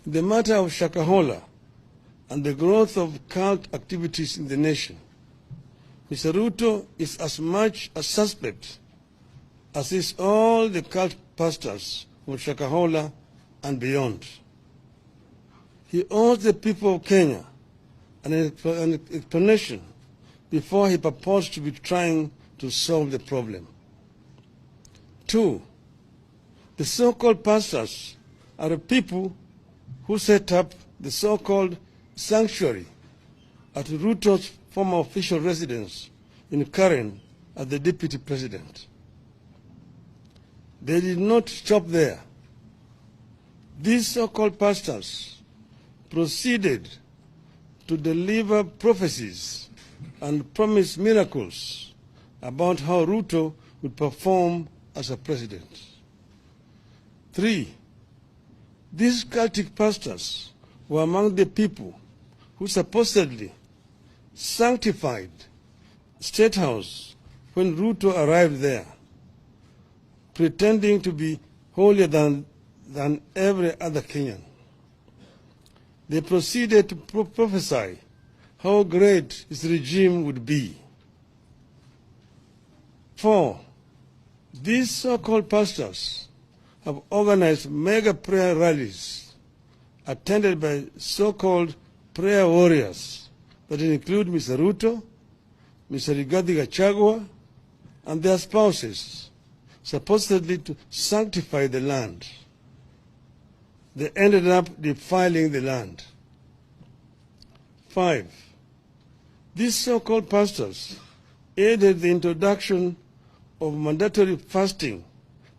In the matter of Shakahola and the growth of cult activities in the nation, Mr. Ruto is as much a suspect as is all the cult pastors from Shakahola and beyond. He owes the people of Kenya an explanation before he purports to be trying to solve the problem. 2. The so-called pastors are the people who set up the so-called sanctuary at Ruto's former official residence in Karen as the deputy president. They did not stop there. These so-called pastors proceeded to deliver prophecies and promise miracles about how Ruto would perform as a president. 3. These cultic pastors were among the people who supposedly sanctified State House when Ruto arrived there, pretending to be holier than every other Kenyan. They proceeded to prophesy how great his regime would be. 4. These so-called pastors have organized mega prayer rallies attended by so-called prayer warriors that include Mr. Ruto, Mr. Gachagua, and their spouses, supposedly to sanctify the land. They ended up defiling the land. 5. These so-called pastors aided the introduction of mandatory fasting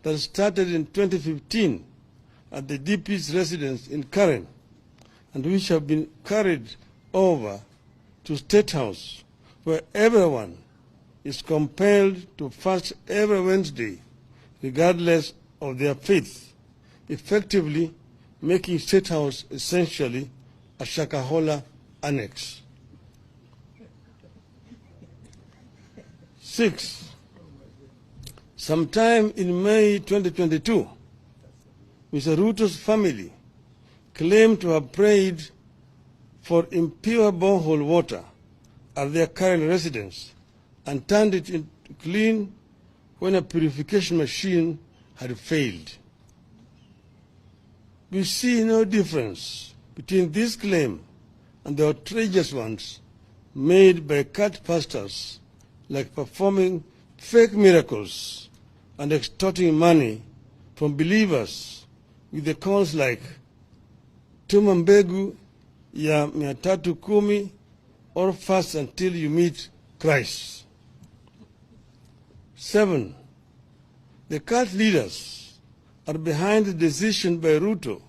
that started in 2015 at the DP's residence in Karen, and which have been carried over to State House, where everyone is compelled to fast every Wednesday, regardless of their faith, effectively making State House essentially a Shakahola annex. 6. Sometime in May 2022, Mr. Ruto's family claimed to have prayed for impure borehole water at their current residence and turned it into clean when a purification machine had failed. We see no difference between this claim and the outrageous ones made by cult pastors, like performing fake miracles and extorting money from believers with the calls like tuma mbegu ya 310 or fast until you meet Christ. 7. The cult leaders are behind the decision by Ruto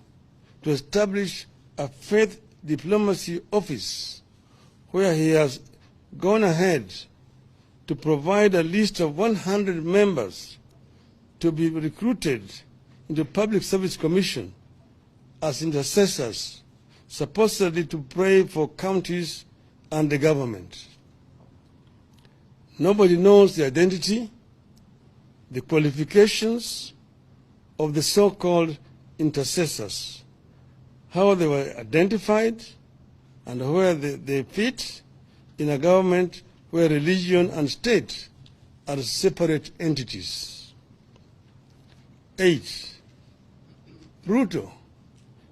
to establish a faith diplomacy office where he has gone ahead to provide a list of 100 members to be recruited into Public Service Commission as intercessors, supposedly to pray for counties and the government. Nobody knows the identity, the qualifications of the so-called intercessors, how they were identified, and where they fit in a government where religion and state are separate entities. 8. Ruto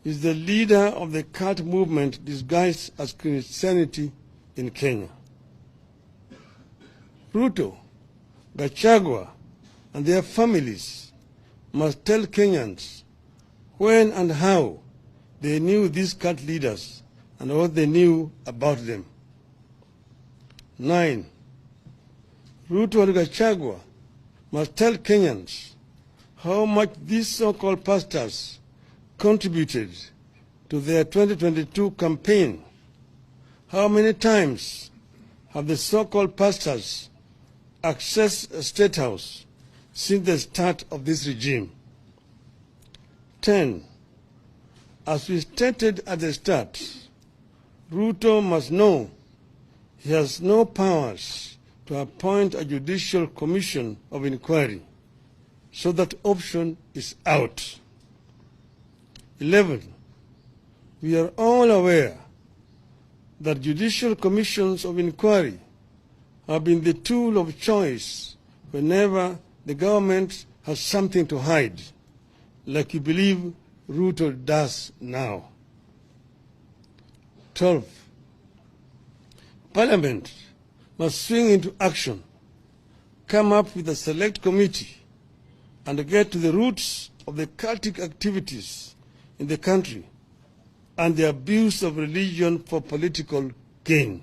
is the leader of the cult movement disguised as Christianity in Kenya. Ruto, Gachagua, and their families must tell Kenyans when and how they knew these cult leaders and what they knew about them. 9. Ruto and Gachagua must tell Kenyans how much these so-called pastors contributed to their 2022 campaign. How many times have the so-called pastors accessed a State House since the start of this regime? 10. As we stated at the start, Ruto must know he has no powers to appoint a judicial commission of inquiry, so that option is out. 11. We are all aware that judicial commissions of inquiry have been the tool of choice whenever the government has something to hide, like you believe Ruto does now. 12. Parliament must swing into action, come up with a select committee, and get to the roots of the cultic activities in the country and the abuse of religion for political gain.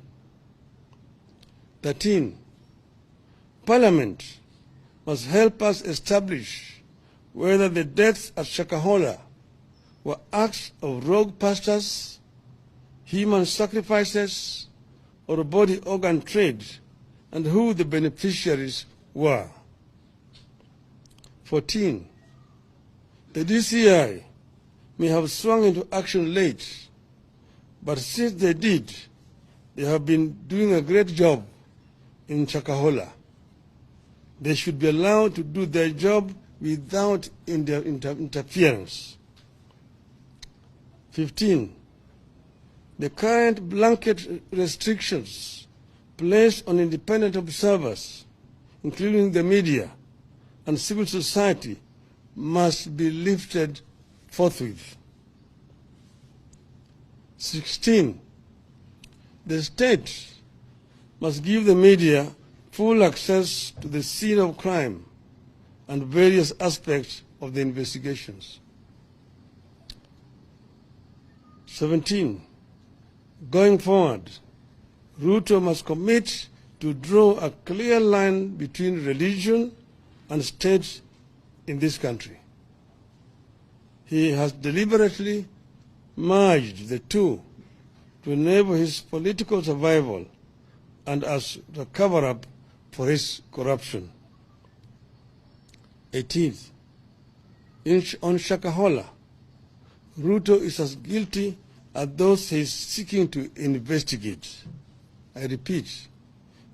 13. Parliament must help us establish whether the deaths at Shakahola were acts of rogue pastors, human sacrifices, or body organ trade, and who the beneficiaries were. 14. The DCI may have swung into action late, but since they did, they have been doing a great job in Shakahola. They should be allowed to do their job without interference. 15. The current blanket restrictions placed on independent observers, including the media and civil society, must be lifted forthwith. 16. The state must give the media full access to the scene of crime and various aspects of the investigations. 17. Going forward, Ruto must commit to draw a clear line between religion and state in this country. He has deliberately merged the two to enable his political survival and as a cover-up for his corruption. 18th, on Shakahola, Ruto is as guilty as those he is seeking to investigate. I repeat,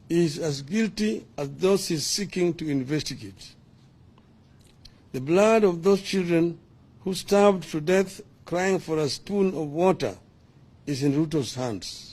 he is as guilty as those he is seeking to investigate. The blood of those children who starved to death crying for a spoon of water is in Ruto's hands.